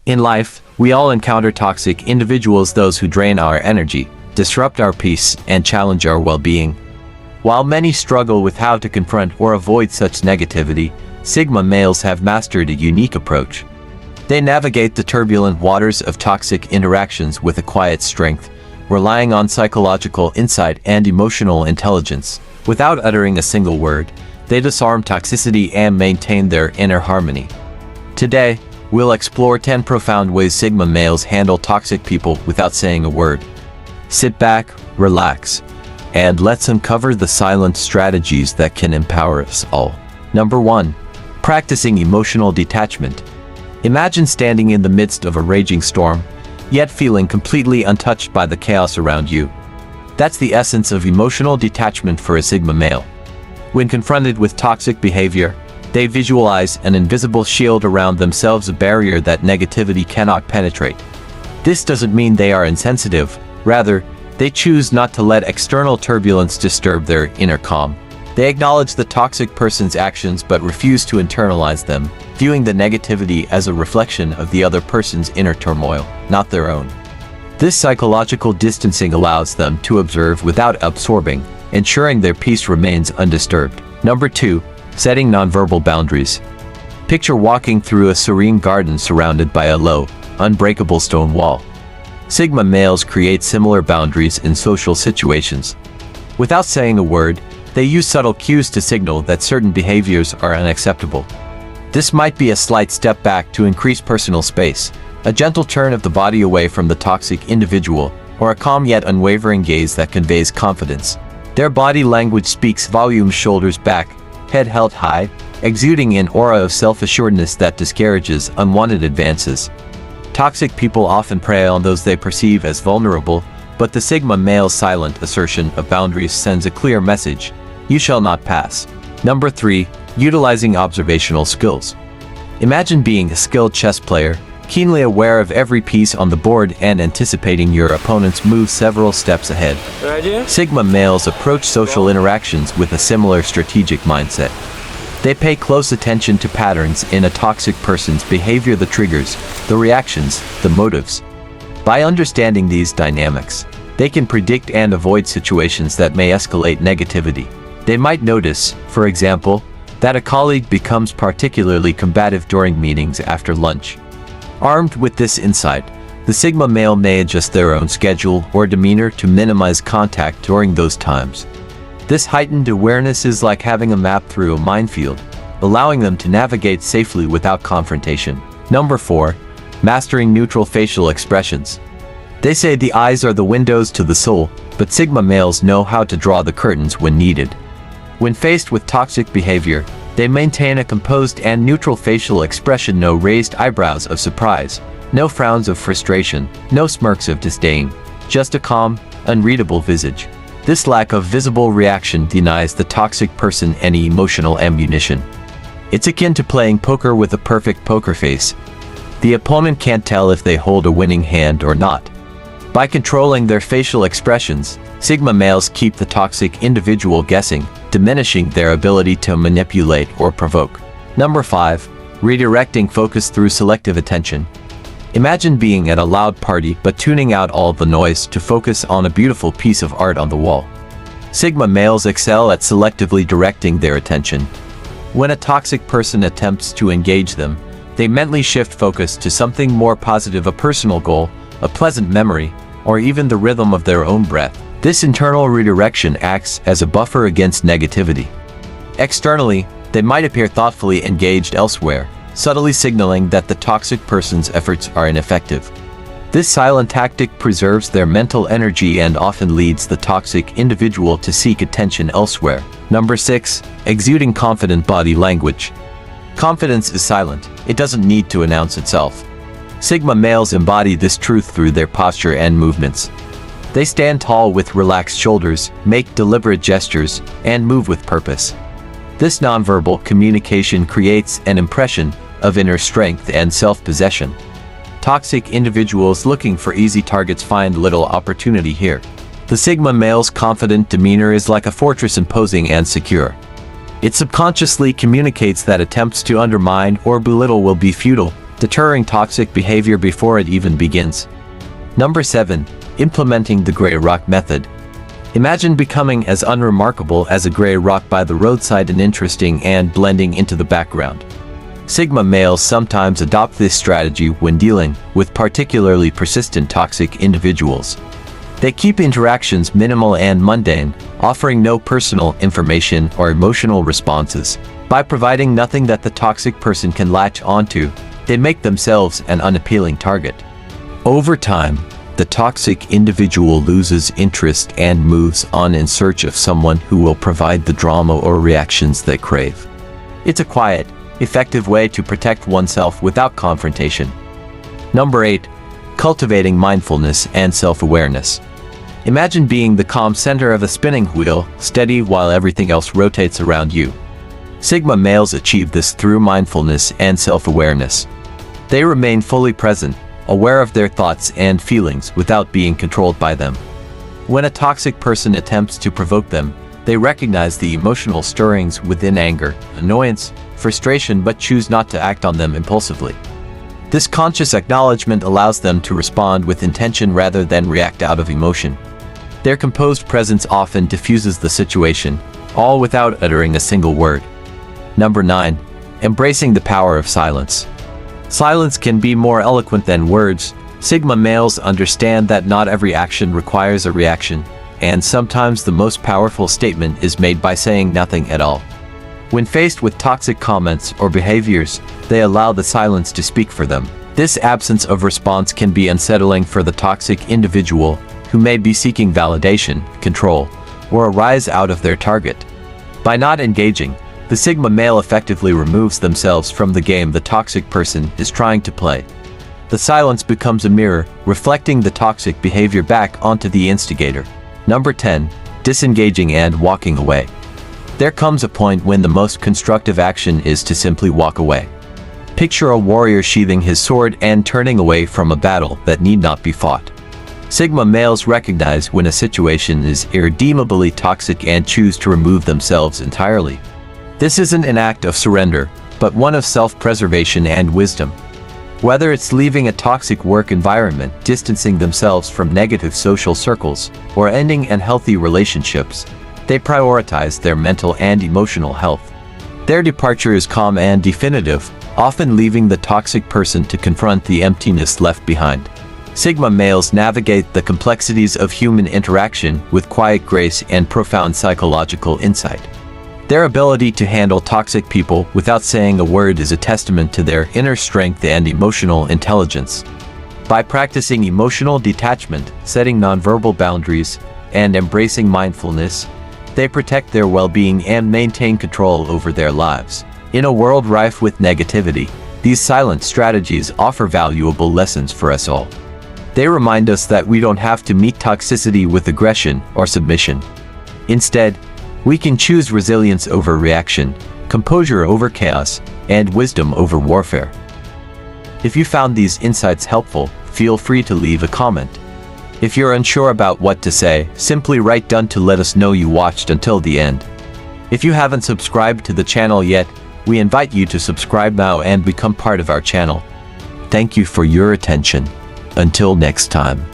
In life, we all encounter toxic individuals, those who drain our energy, disrupt our peace, and challenge our well-being. While many struggle with how to confront or avoid such negativity, Sigma males have mastered a unique approach. They navigate the turbulent waters of toxic interactions with a quiet strength, relying on psychological insight and emotional intelligence. Without uttering a single word, they disarm toxicity and maintain their inner harmony. Today, we'll explore 10 profound ways Sigma males handle toxic people without saying a word. Sit back, relax, and let's uncover the silent strategies that can empower us all. Number 1. Practicing emotional detachment. Imagine standing in the midst of a raging storm, yet feeling completely untouched by the chaos around you. That's the essence of emotional detachment for a Sigma male. When confronted with toxic behavior, they visualize an invisible shield around themselves, a barrier that negativity cannot penetrate. This doesn't mean they are insensitive, rather, they choose not to let external turbulence disturb their inner calm. They acknowledge the toxic person's actions but refuse to internalize them, viewing the negativity as a reflection of the other person's inner turmoil, not their own. This psychological distancing allows them to observe without absorbing, ensuring their peace remains undisturbed. Number 2. Setting nonverbal boundaries. Picture walking through a serene garden surrounded by a low, unbreakable stone wall. Sigma males create similar boundaries in social situations. Without saying a word, they use subtle cues to signal that certain behaviors are unacceptable. This might be a slight step back to increase personal space, a gentle turn of the body away from the toxic individual, or a calm yet unwavering gaze that conveys confidence. Their body language speaks volumes: shoulders back, head held high, exuding an aura of self-assuredness that discourages unwanted advances. Toxic people often prey on those they perceive as vulnerable, but the Sigma male's silent assertion of boundaries sends a clear message: you shall not pass. Number 3. Utilizing observational skills. Imagine being a skilled chess player, keenly aware of every piece on the board and anticipating your opponent's move several steps ahead. Sigma males approach social interactions with a similar strategic mindset. They pay close attention to patterns in a toxic person's behavior, the triggers, the reactions, the motives. By understanding these dynamics, they can predict and avoid situations that may escalate negativity. They might notice, for example, that a colleague becomes particularly combative during meetings after lunch. Armed with this insight, the Sigma male may adjust their own schedule or demeanor to minimize contact during those times. This heightened awareness is like having a map through a minefield, allowing them to navigate safely without confrontation. Number 4. Mastering neutral facial expressions. They say the eyes are the windows to the soul, but Sigma males know how to draw the curtains when needed. When faced with toxic behavior, they maintain a composed and neutral facial expression: no raised eyebrows of surprise, no frowns of frustration, no smirks of disdain, just a calm, unreadable visage. This lack of visible reaction denies the toxic person any emotional ammunition. It's akin to playing poker with a perfect poker face. The opponent can't tell if they hold a winning hand or not. By controlling their facial expressions, Sigma males keep the toxic individual guessing, diminishing their ability to manipulate or provoke. Number 5. Redirecting focus through selective attention. Imagine being at a loud party but tuning out all the noise to focus on a beautiful piece of art on the wall. Sigma males excel at selectively directing their attention. When a toxic person attempts to engage them, they mentally shift focus to something more positive: a personal goal, a pleasant memory, or even the rhythm of their own breath. This internal redirection acts as a buffer against negativity. Externally, they might appear thoughtfully engaged elsewhere, subtly signaling that the toxic person's efforts are ineffective. This silent tactic preserves their mental energy and often leads the toxic individual to seek attention elsewhere. Number 6. Exuding confident body language. Confidence is silent. It doesn't need to announce itself. Sigma males embody this truth through their posture and movements. They stand tall with relaxed shoulders, make deliberate gestures, and move with purpose. This nonverbal communication creates an impression of inner strength and self-possession. Toxic individuals looking for easy targets find little opportunity here. The Sigma male's confident demeanor is like a fortress, imposing and secure. It subconsciously communicates that attempts to undermine or belittle will be futile, deterring toxic behavior before it even begins. Number 7. Implementing the gray rock method. Imagine becoming as unremarkable as a gray rock by the roadside and interesting and blending into the background. Sigma males sometimes adopt this strategy when dealing with particularly persistent toxic individuals. They keep interactions minimal and mundane, offering no personal information or emotional responses. By providing nothing that the toxic person can latch onto, they make themselves an unappealing target. Over time, the toxic individual loses interest and moves on in search of someone who will provide the drama or reactions they crave. It's a quiet, effective way to protect oneself without confrontation. Number 8. Cultivating mindfulness and self-awareness. Imagine being the calm center of a spinning wheel, steady while everything else rotates around you. Sigma males achieve this through mindfulness and self-awareness. They remain fully present, aware of their thoughts and feelings without being controlled by them. When a toxic person attempts to provoke them, they recognize the emotional stirrings within anger, annoyance, frustration, but choose not to act on them impulsively. This conscious acknowledgement allows them to respond with intention rather than react out of emotion. Their composed presence often diffuses the situation, all without uttering a single word. Number 9. Embracing the power of silence. Silence can be more eloquent than words. Sigma males understand that not every action requires a reaction, and sometimes the most powerful statement is made by saying nothing at all. When faced with toxic comments or behaviors, they allow the silence to speak for them. This absence of response can be unsettling for the toxic individual, who may be seeking validation, control, or a rise out of their target. By not engaging, the Sigma male effectively removes themselves from the game the toxic person is trying to play. The silence becomes a mirror, reflecting the toxic behavior back onto the instigator. Number 10. Disengaging and walking away. There comes a point when the most constructive action is to simply walk away. Picture a warrior sheathing his sword and turning away from a battle that need not be fought. Sigma males recognize when a situation is irredeemably toxic and choose to remove themselves entirely. This isn't an act of surrender, but one of self-preservation and wisdom. Whether it's leaving a toxic work environment, distancing themselves from negative social circles, or ending unhealthy relationships, they prioritize their mental and emotional health. Their departure is calm and definitive, often leaving the toxic person to confront the emptiness left behind. Sigma males navigate the complexities of human interaction with quiet grace and profound psychological insight. Their ability to handle toxic people without saying a word is a testament to their inner strength and emotional intelligence. By practicing emotional detachment, setting nonverbal boundaries, and embracing mindfulness, they protect their well-being and maintain control over their lives. In a world rife with negativity, these silent strategies offer valuable lessons for us all. They remind us that we don't have to meet toxicity with aggression or submission. Instead, we can choose resilience over reaction, composure over chaos, and wisdom over warfare. If you found these insights helpful, feel free to leave a comment. If you're unsure about what to say, simply write "done" to let us know you watched until the end. If you haven't subscribed to the channel yet, we invite you to subscribe now and become part of our channel. Thank you for your attention. Until next time.